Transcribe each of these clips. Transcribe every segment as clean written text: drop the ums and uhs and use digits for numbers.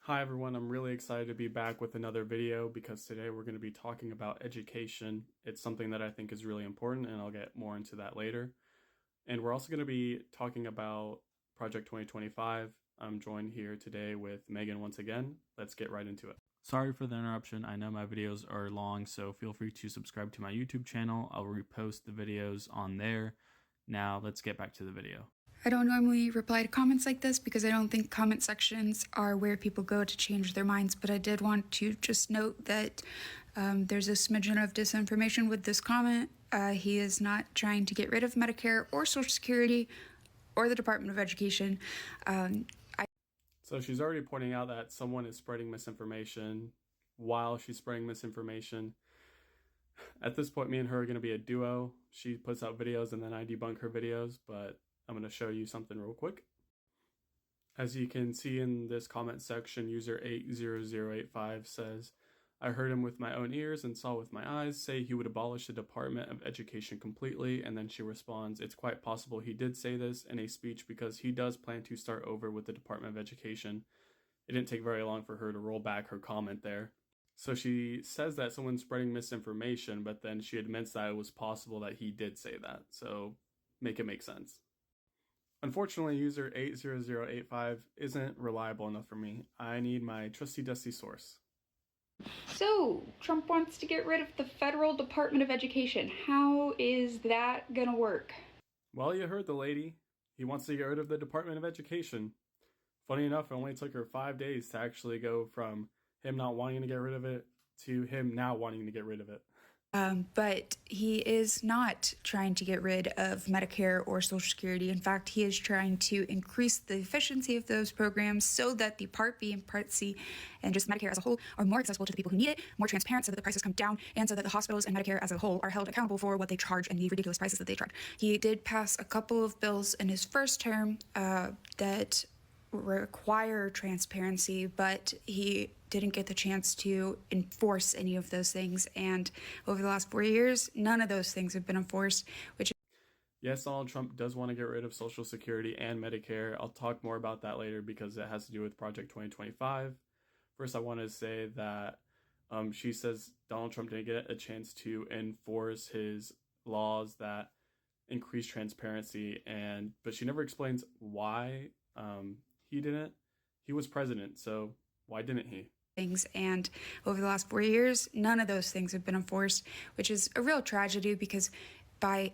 Hi everyone, I'm really excited to be back with another video because today we're going to be talking about education. It's something that I think is really important and I'll get more into that later. And we're also going to be talking about Project 2025. I'm joined here today with Megan once again. Let's get right into it. Sorry for the interruption. I know my videos are long, so feel free to subscribe to my YouTube channel. I'll repost the videos on there. Now let's get back to the video. I don't normally reply to comments like this because I don't think comment sections are where people go to change their minds, but I did want to just note that there's a smidgen of disinformation with this comment. He is not trying to get rid of Medicare or Social Security or the Department of Education. So she's already pointing out that someone is spreading misinformation while she's spreading misinformation. At this point, me and her are going to be a duo. She puts out videos and then I debunk her videos, but I'm going to show you something real quick. As you can see in this comment section, user 80085 says, I heard him with my own ears and saw with my eyes say he would abolish the Department of Education completely, and then she responds, it's quite possible he did say this in a speech because he does plan to start over with the Department of Education. It didn't take very long for her to roll back her comment there. So she says that someone's spreading misinformation, but then she admits that it was possible that he did say that. So make it make sense. Unfortunately, user 80085 isn't reliable enough for me. I need my trusty dusty source. So, Trump wants to get rid of the Federal Department of Education. How is that gonna work? Well, you heard the lady. He wants to get rid of the Department of Education. Funny enough, it only took her 5 days to actually go from him not wanting to get rid of it to him now wanting to get rid of it. But he is not trying to get rid of Medicare or Social Security. In fact, he is trying to increase the efficiency of those programs so that the Part B and Part C and just Medicare as a whole are more accessible to the people who need it, more transparent so that the prices come down, and so that the hospitals and Medicare as a whole are held accountable for what they charge and the ridiculous prices that they charge. He did pass a couple of bills in his first term that require transparency, but he didn't get the chance to enforce any of those things. And over the last 4 years, none of those things have been enforced, which Yes, Donald Trump does want to get rid of Social Security and Medicare. I'll talk more about that later because it has to do with Project 2025. First, I want to say that she says Donald Trump didn't get a chance to enforce his laws that increase transparency, but she never explains why he didn't. He was president, so why didn't he? Things, and over the last 4 years, none of those things have been enforced, which is a real tragedy because by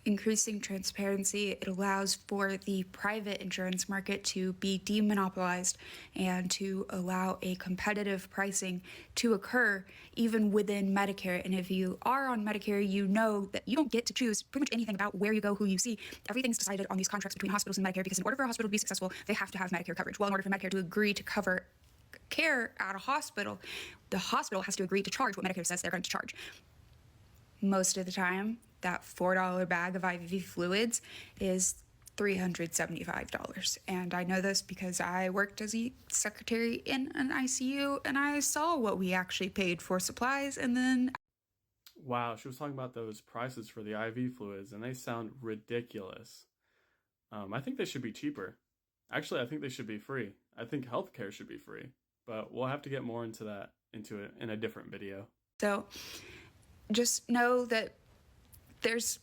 increasing transparency, it allows for the private insurance market to be demonopolized and to allow a competitive pricing to occur even within Medicare. And if you are on Medicare, you know that you don't get to choose pretty much anything about where you go, who you see. Everything's decided on these contracts between hospitals and Medicare because in order for a hospital to be successful, they have to have Medicare coverage. Well, in order for Medicare to agree to cover care at a hospital, the hospital has to agree to charge what Medicare says they're going to charge. Most of the time, that $4 bag of IV fluids is $375. And I know this because I worked as a secretary in an ICU and I saw what we actually paid for supplies. And then wow, she was talking about those prices for the IV fluids and they sound ridiculous. I think they should be cheaper. Actually, I think they should be free. I think healthcare should be free, but we'll have to get more into it in a different video. So just know that there's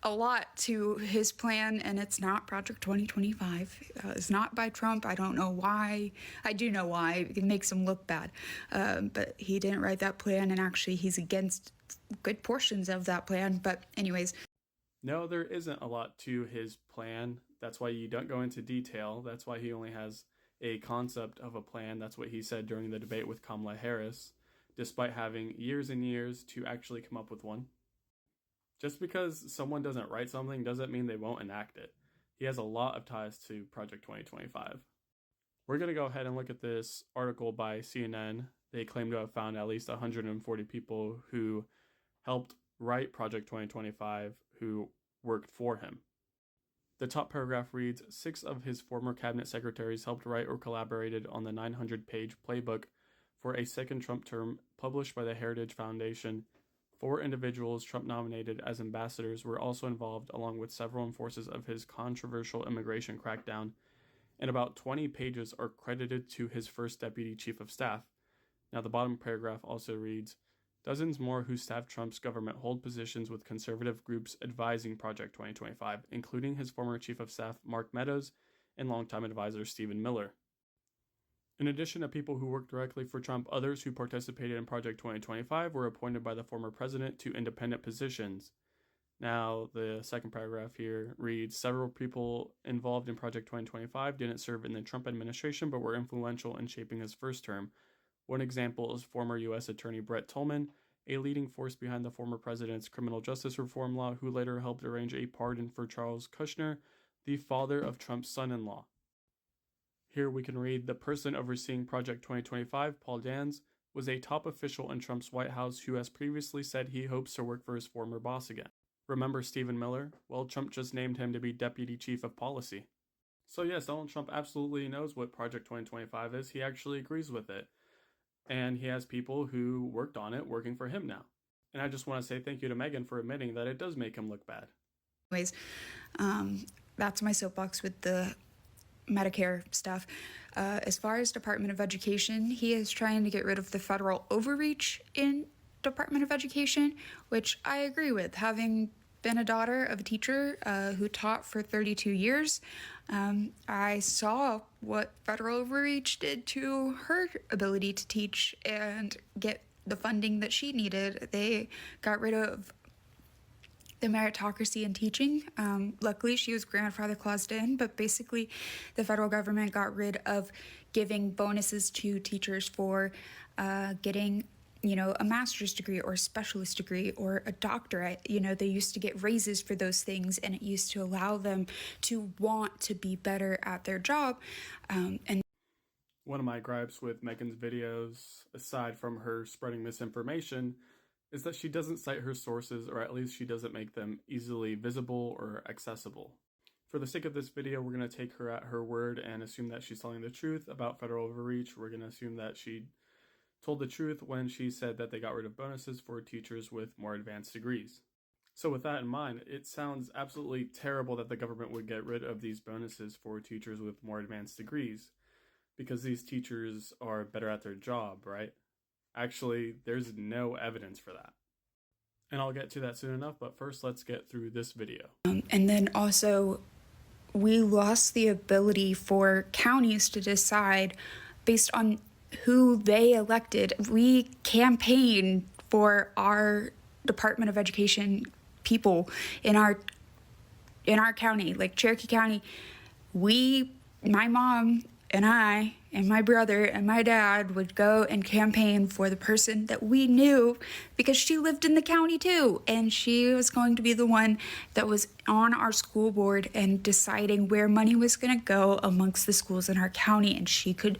a lot to his plan, and it's not Project 2025. It's not by Trump. I don't know why. I do know why. It makes him look bad. But he didn't write that plan, and actually he's against good portions of that plan. But anyways. No, there isn't a lot to his plan. That's why you don't go into detail. That's why he only has a concept of a plan. That's what he said during the debate with Kamala Harris, despite having years and years to actually come up with one. Just because someone doesn't write something doesn't mean they won't enact it. He has a lot of ties to Project 2025. We're going to go ahead and look at this article by CNN. They claim to have found at least 140 people who helped write Project 2025 who worked for him. The top paragraph reads, 6 of his former cabinet secretaries helped write or collaborated on the 900-page playbook for a second Trump term published by the Heritage Foundation. 4 individuals Trump nominated as ambassadors were also involved, along with several enforcers of his controversial immigration crackdown and about 20 pages are credited to his first deputy chief of staff. Now, the bottom paragraph also reads, dozens more who staff Trump's government hold positions with conservative groups advising Project 2025, including his former chief of staff, Mark Meadows, and longtime advisor, Stephen Miller. In addition to people who worked directly for Trump, others who participated in Project 2025 were appointed by the former president to independent positions. Now, the second paragraph here reads, several people involved in Project 2025 didn't serve in the Trump administration, but were influential in shaping his first term. One example is former U.S. Attorney Brett Tolman, a leading force behind the former president's criminal justice reform law, who later helped arrange a pardon for Charles Kushner, the father of Trump's son-in-law. Here we can read, the person overseeing Project 2025, Paul Dans, was a top official in Trump's White House who has previously said he hopes to work for his former boss again. Remember Stephen Miller? Well, Trump just named him to be Deputy Chief of Policy. So yes, Donald Trump absolutely knows what Project 2025 is. He actually agrees with it. And he has people who worked on it working for him now. And I just want to say thank you to Megan for admitting that it does make him look bad. Anyways, that's my soapbox with the Medicare stuff. As far as Department of Education, he is trying to get rid of the federal overreach in Department of Education, which I agree with. Having been a daughter of a teacher who taught for 32 years, I saw what federal overreach did to her ability to teach and get the funding that she needed. They got rid of the meritocracy in teaching. Luckily, she was grandfather claused in, but basically the federal government got rid of giving bonuses to teachers for getting a master's degree or a specialist degree or a doctorate. They used to get raises for those things, and it used to allow them to want to be better at their job. And one of my gripes with Megan's videos, aside from her spreading misinformation, is that she doesn't cite her sources, or at least she doesn't make them easily visible or accessible. For the sake of this video, we're going to take her at her word and assume that she's telling the truth about federal overreach. We're going to assume that she told the truth when she said that they got rid of bonuses for teachers with more advanced degrees. So with that in mind, it sounds absolutely terrible that the government would get rid of these bonuses for teachers with more advanced degrees, because these teachers are better at their job, right? Actually, there's no evidence for that. And I'll get to that soon enough, but first let's get through this video. And then also, we lost the ability for counties to decide based on who they elected. We campaign for our Department of Education people in our county, like Cherokee County. My mom and I and my brother and my dad would go and campaign for the person that we knew because she lived in the county too, and she was going to be the one that was on our school board and deciding where money was going to go amongst the schools in our county, and she could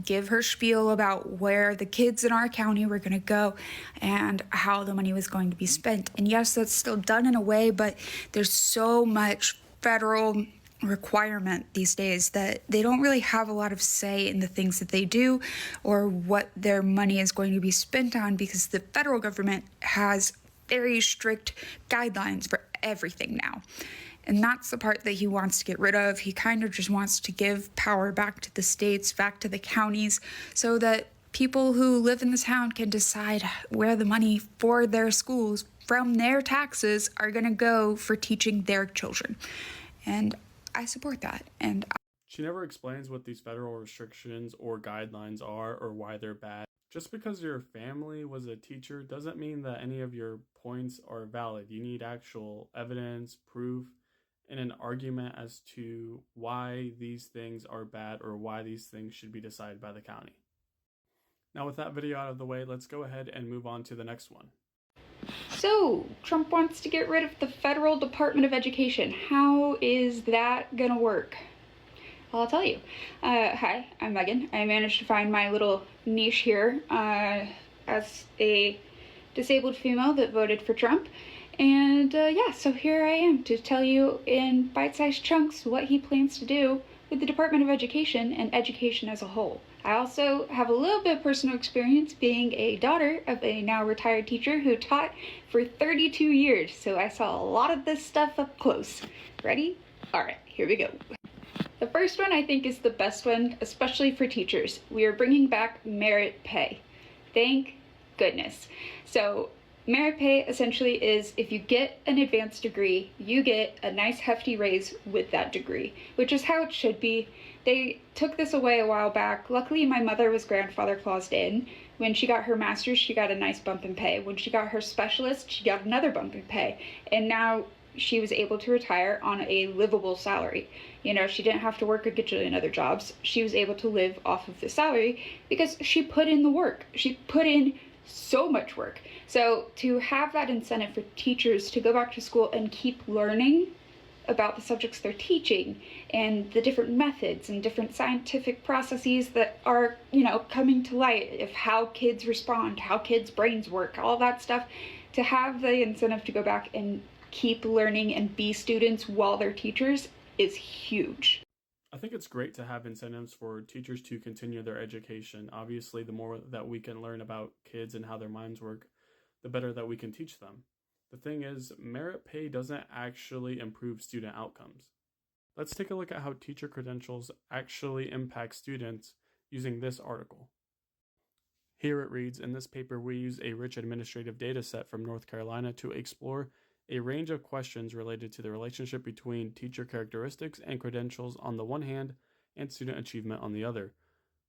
give her spiel about where the kids in our county were going to go and how the money was going to be spent. And yes, that's still done in a way, but there's so much federal requirement these days that they don't really have a lot of say in the things that they do or what their money is going to be spent on, because the federal government has very strict guidelines for everything now. And that's the part that he wants to get rid of. He kind of just wants to give power back to the states, back to the counties, so that people who live in the town can decide where the money for their schools from their taxes are going to go for teaching their children. And I support that. And she never explains what these federal restrictions or guidelines are or why they're bad. Just because your family was a teacher doesn't mean that any of your points are valid. You need actual evidence, proof, and an argument as to why these things are bad or why these things should be decided by the county. Now, with that video out of the way, let's go ahead and move on to the next one. So, Trump wants to get rid of the Federal Department of Education. How is that gonna work? Well, I'll tell you. Hi, I'm Megan. I managed to find my little niche here as a disabled female that voted for Trump. And yeah, so here I am to tell you in bite-sized chunks what he plans to do with the Department of Education and education as a whole. I also have a little bit of personal experience being a daughter of a now retired teacher who taught for 32 years, so I saw a lot of this stuff up close. Ready? All right, here we go. The first one I think is the best one, especially for teachers. We are bringing back merit pay. Thank goodness. So merit pay essentially is if you get an advanced degree, you get a nice hefty raise with that degree, which is how it should be. They took this away a while back. Luckily, my mother was grandfather claused in. When she got her master's, she got a nice bump in pay. When she got her specialist, she got another bump in pay. And now she was able to retire on a livable salary. You know, she didn't have to work a gajillion other jobs. She was able to live off of the salary because she put in the work. She put in so much work. So to have that incentive for teachers to go back to school and keep learning about the subjects they're teaching and the different methods and different scientific processes that are, you know, coming to light of how kids respond, how kids' brains work, all that stuff, to have the incentive to go back and keep learning and be students while they're teachers is huge. I think it's great to have incentives for teachers to continue their education. Obviously, the more that we can learn about kids and how their minds work, the better that we can teach them. The thing is, merit pay doesn't actually improve student outcomes. Let's take a look at how teacher credentials actually impact students using this article. Here it reads, in this paper we use a rich administrative data set from North Carolina to explore a range of questions related to the relationship between teacher characteristics and credentials on the one hand and student achievement on the other.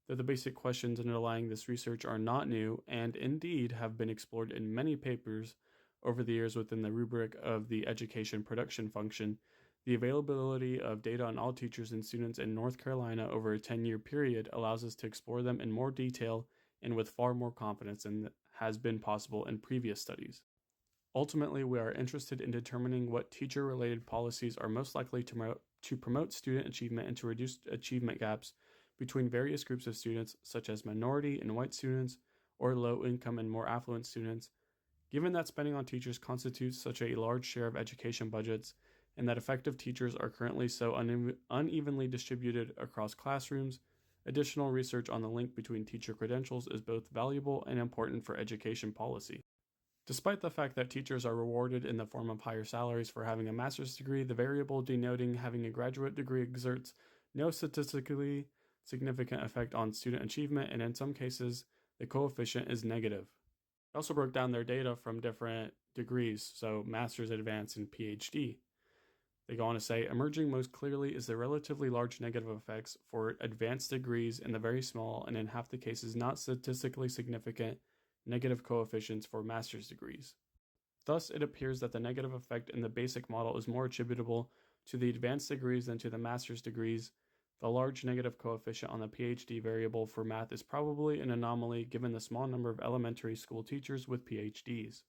Though the basic questions underlying this research are not new and indeed have been explored in many papers over the years within the rubric of the education production function, the availability of data on all teachers and students in North Carolina over a 10-year period allows us to explore them in more detail and with far more confidence than has been possible in previous studies. Ultimately, we are interested in determining what teacher-related policies are most likely to promote student achievement and to reduce achievement gaps between various groups of students, such as minority and white students, or low-income and more affluent students. Given that spending on teachers constitutes such a large share of education budgets, and that effective teachers are currently so unevenly distributed across classrooms, additional research on the link between teacher credentials is both valuable and important for education policy. Despite the fact that teachers are rewarded in the form of higher salaries for having a master's degree, the variable denoting having a graduate degree exerts no statistically significant effect on student achievement, and in some cases, the coefficient is negative. I also broke down their data from different degrees, so master's, advanced, and PhD. They go on to say, emerging most clearly is the relatively large negative effects for advanced degrees and the very small, and in half the cases not statistically significant, negative coefficients for master's degrees. Thus, it appears that the negative effect in the basic model is more attributable to the advanced degrees than to the master's degrees. The large negative coefficient on the PhD variable for math is probably an anomaly given the small number of elementary school teachers with PhDs.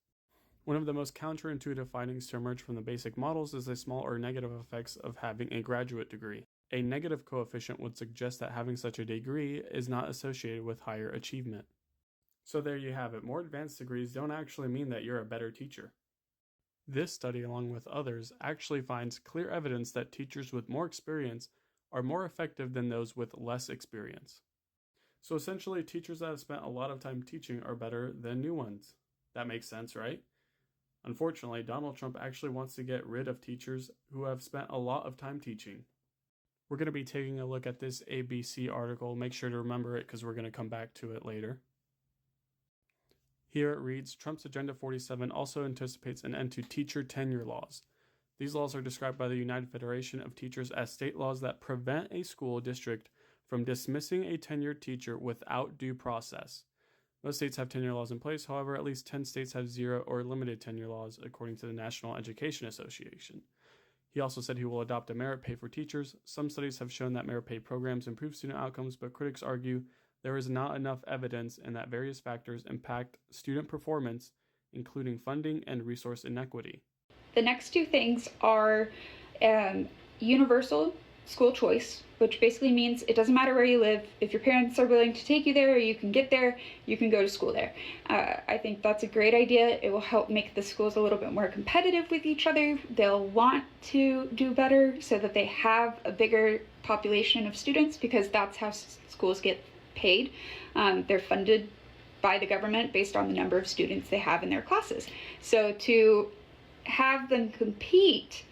One of the most counterintuitive findings to emerge from the basic models is the small or negative effects of having a graduate degree. A negative coefficient would suggest that having such a degree is not associated with higher achievement. So there you have it. More advanced degrees don't actually mean that you're a better teacher. This study, along with others, actually finds clear evidence that teachers with more experience are more effective than those with less experience. So essentially, teachers that have spent a lot of time teaching are better than new ones. That makes sense, right? Unfortunately, Donald Trump actually wants to get rid of teachers who have spent a lot of time teaching. We're going to be taking a look at this ABC article. Make sure to remember it because we're going to come back to it later. Here it reads, Trump's Agenda 47 also anticipates an end to teacher tenure laws. These laws are described by the United Federation of Teachers as state laws that prevent a school district from dismissing a tenured teacher without due process. Most states have tenure laws in place, however, at least 10 states have zero or limited tenure laws, according to the National Education Association. He also said he will adopt a merit pay for teachers. Some studies have shown that merit pay programs improve student outcomes, but critics argue there is not enough evidence and that various factors impact student performance, including funding and resource inequity. The next two things are universal school choice, which basically means it doesn't matter where you live. If your parents are willing to take you there or you can get there, you can go to school there. I think that's a great idea. It will help make the schools a little bit more competitive with each other. They'll want to do better so that they have a bigger population of students, because that's how schools get paid. They're funded by the government based on the number of students they have in their classes. So to have them compete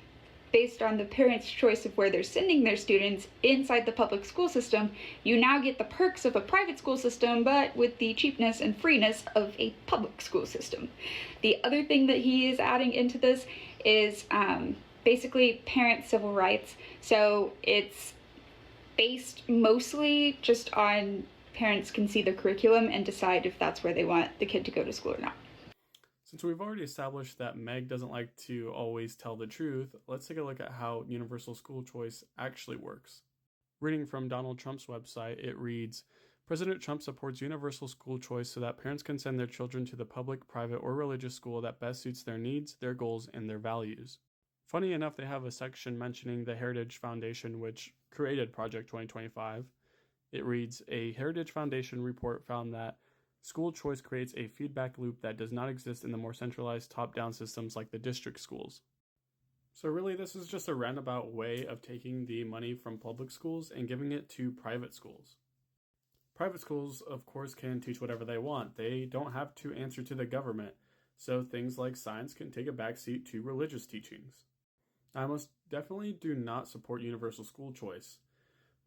based on the parents' choice of where they're sending their students inside the public school system, you now get the perks of a private school system, but with the cheapness and freeness of a public school system. The other thing that he is adding into this is basically parent civil rights. So it's based mostly just on parents can see the curriculum and decide if that's where they want the kid to go to school or not. Since we've already established that Meg doesn't like to always tell the truth, let's take a look at how universal school choice actually works. Reading from Donald Trump's website, it reads, President Trump supports universal school choice so that parents can send their children to the public, private, or religious school that best suits their needs, their goals, and their values. Funny enough, they have a section mentioning the Heritage Foundation, which created Project 2025. It reads, a Heritage Foundation report found that school choice creates a feedback loop that does not exist in the more centralized top-down systems like the district schools. So really, this is just a roundabout way of taking the money from public schools and giving it to private schools. Private schools, of course, can teach whatever they want. They don't have to answer to the government, so things like science can take a backseat to religious teachings. I most definitely do not support universal school choice,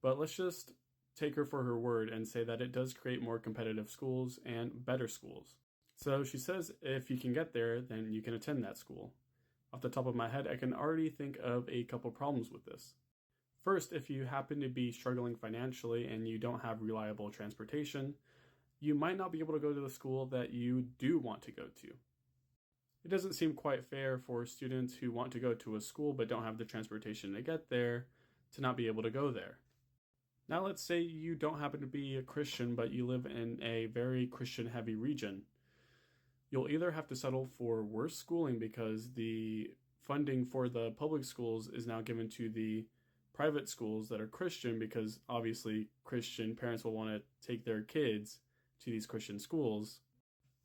but let's just take her for her word and say that it does create more competitive schools and better schools. So she says if you can get there, then you can attend that school. Off the top of my head, I can already think of a couple problems with this. First, if you happen to be struggling financially and you don't have reliable transportation, you might not be able to go to the school that you do want to go to. It doesn't seem quite fair for students who want to go to a school but don't have the transportation to get there to not be able to go there. Now let's say you don't happen to be a Christian, but you live in a very Christian-heavy region. You'll either have to settle for worse schooling because the funding for the public schools is now given to the private schools that are Christian, because obviously Christian parents will want to take their kids to these Christian schools.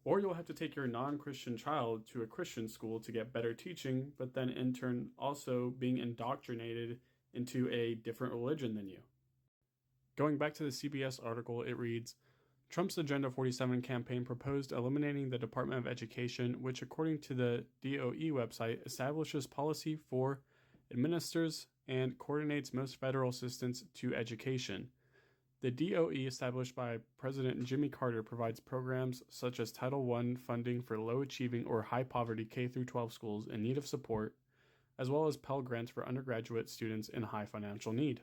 Or you'll have to take your non-Christian child to a Christian school to get better teaching, but then in turn also being indoctrinated into a different religion than you. Going back to the CBS article, it reads, Trump's Agenda 47 campaign proposed eliminating the Department of Education, which according to the DOE website establishes policy for, administers, and coordinates most federal assistance to education. The DOE, established by President Jimmy Carter, provides programs such as Title I funding for low-achieving or high-poverty K-12 schools in need of support, as well as Pell Grants for undergraduate students in high financial need.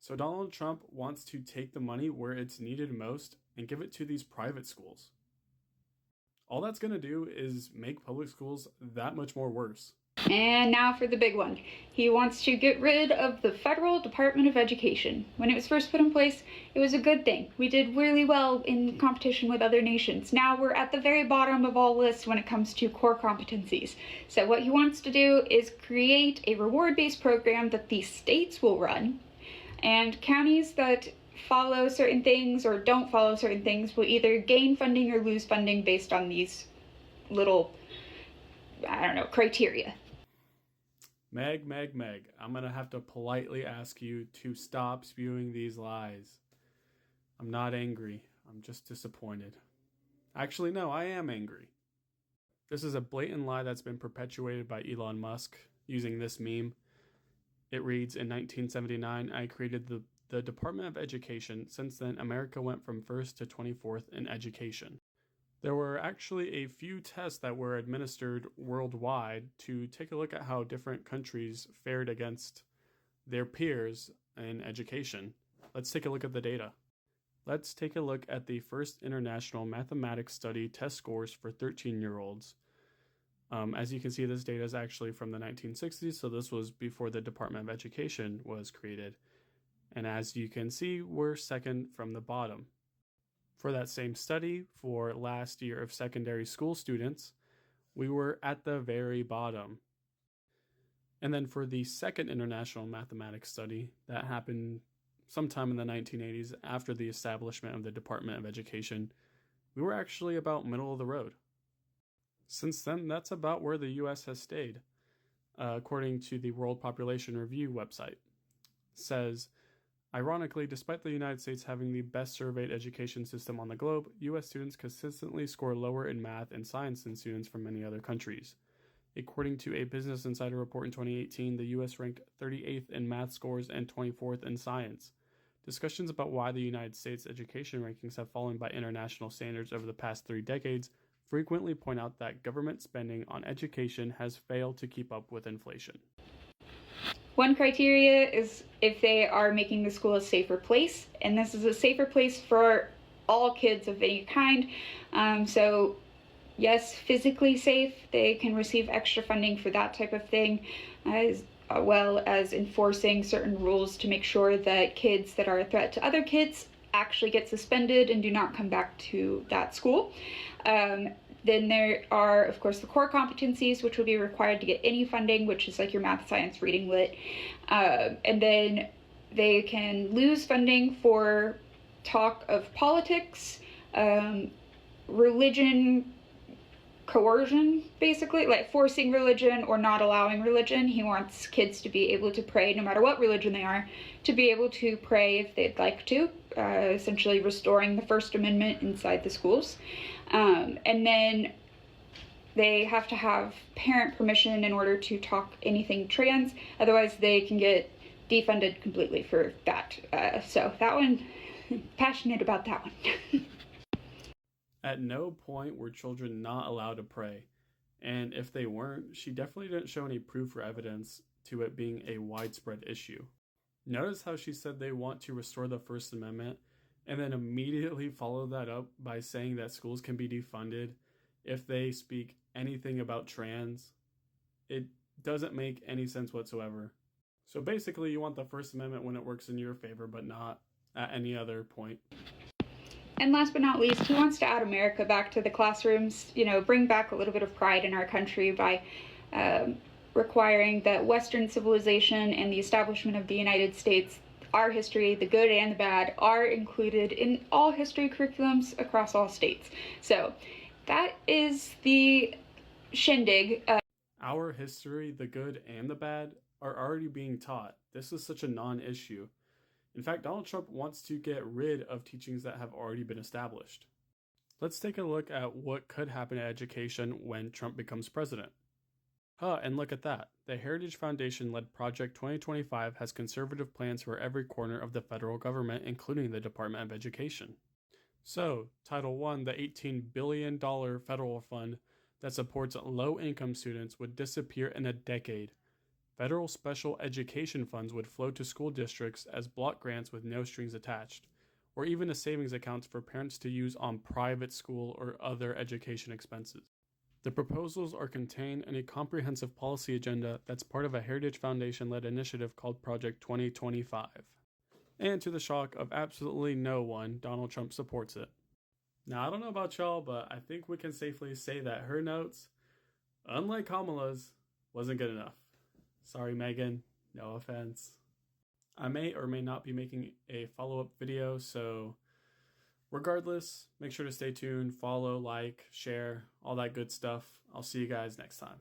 So Donald Trump wants to take the money where it's needed most and give it to these private schools. All that's going to do is make public schools that much more worse. And now for the big one. He wants to get rid of the Federal Department of Education. When it was first put in place, it was a good thing. We did really well in competition with other nations. Now we're at the very bottom of all lists when it comes to core competencies. So what he wants to do is create a reward-based program that the states will run, and counties that follow certain things or don't follow certain things will either gain funding or lose funding based on these little, criteria. Meg, I'm going to have to politely ask you to stop spewing these lies. I'm not angry. I'm just disappointed. Actually, no, I am angry. This is a blatant lie that's been perpetuated by Elon Musk using this meme. It reads, in 1979, I created the Department of Education. Since then, America went from first to 24th in education. There were actually a few tests that were administered worldwide to take a look at how different countries fared against their peers in education. Let's take a look at the data. Let's take a look at the first international mathematics study test scores for 13-year-olds. As you can see, this data is actually from the 1960s, so this was before the Department of Education was created. And as you can see, we're second from the bottom. For that same study, for last year of secondary school students, we were at the very bottom. And then for the second international mathematics study that happened sometime in the 1980s after the establishment of the Department of Education, we were actually about middle of the road. Since then, that's about where the US has stayed, according to the World Population Review website. It says, ironically, despite the United States having the best surveyed education system on the globe, US students consistently score lower in math and science than students from many other countries. According to a Business Insider report in 2018, the U.S. ranked 38th in math scores and 24th in science. Discussions about why the United States education rankings have fallen by international standards over the past 3 decades frequently point out that government spending on education has failed to keep up with inflation. One criteria is if they are making the school a safer place, and this is a safer place for all kids of any kind. So yes, physically safe, they can receive extra funding for that type of thing, as well as enforcing certain rules to make sure that kids that are a threat to other kids actually get suspended and do not come back to that school. Then there are, of course, the core competencies, which will be required to get any funding, which is like your math, science, reading, lit. And then they can lose funding for talk of politics, religion, coercion, basically, like forcing religion or not allowing religion. He wants kids to be able to pray, no matter what religion they are, to be able to pray if they'd like to, essentially restoring the First Amendment inside the schools. And then they have to have parent permission in order to talk anything trans, otherwise they can get defunded completely for that. So that one, passionate about that one. At no point were children not allowed to pray, and if they weren't, she definitely didn't show any proof or evidence to it being a widespread issue. Notice how she said they want to restore the First Amendment, and then immediately follow that up by saying that schools can be defunded if they speak anything about trans. It doesn't make any sense whatsoever. So basically, you want the First Amendment when it works in your favor, but not at any other point. And last but not least, he wants to add America back to the classrooms, bring back a little bit of pride in our country by requiring that Western civilization and the establishment of the United States, our history, the good and the bad, are included in all history curriculums across all states. So that is the shindig. Our history, the good and the bad, are already being taught. This is such a non-issue. In fact, Donald Trump wants to get rid of teachings that have already been established. Let's take a look at what could happen to education when Trump becomes president. And look at that. The Heritage Foundation-led Project 2025 has conservative plans for every corner of the federal government, including the Department of Education. So, Title I, the $18 billion federal fund that supports low-income students, would disappear in a decade. Federal special education funds would flow to school districts as block grants with no strings attached, or even a savings account for parents to use on private school or other education expenses. The proposals are contained in a comprehensive policy agenda that's part of a Heritage Foundation-led initiative called Project 2025. And to the shock of absolutely no one, Donald Trump supports it. Now, I don't know about y'all, but I think we can safely say that her notes, unlike Kamala's, wasn't good enough. Sorry, Megan. No offense. I may or may not be making a follow-up video, so regardless, make sure to stay tuned, follow, like, share, all that good stuff. I'll see you guys next time.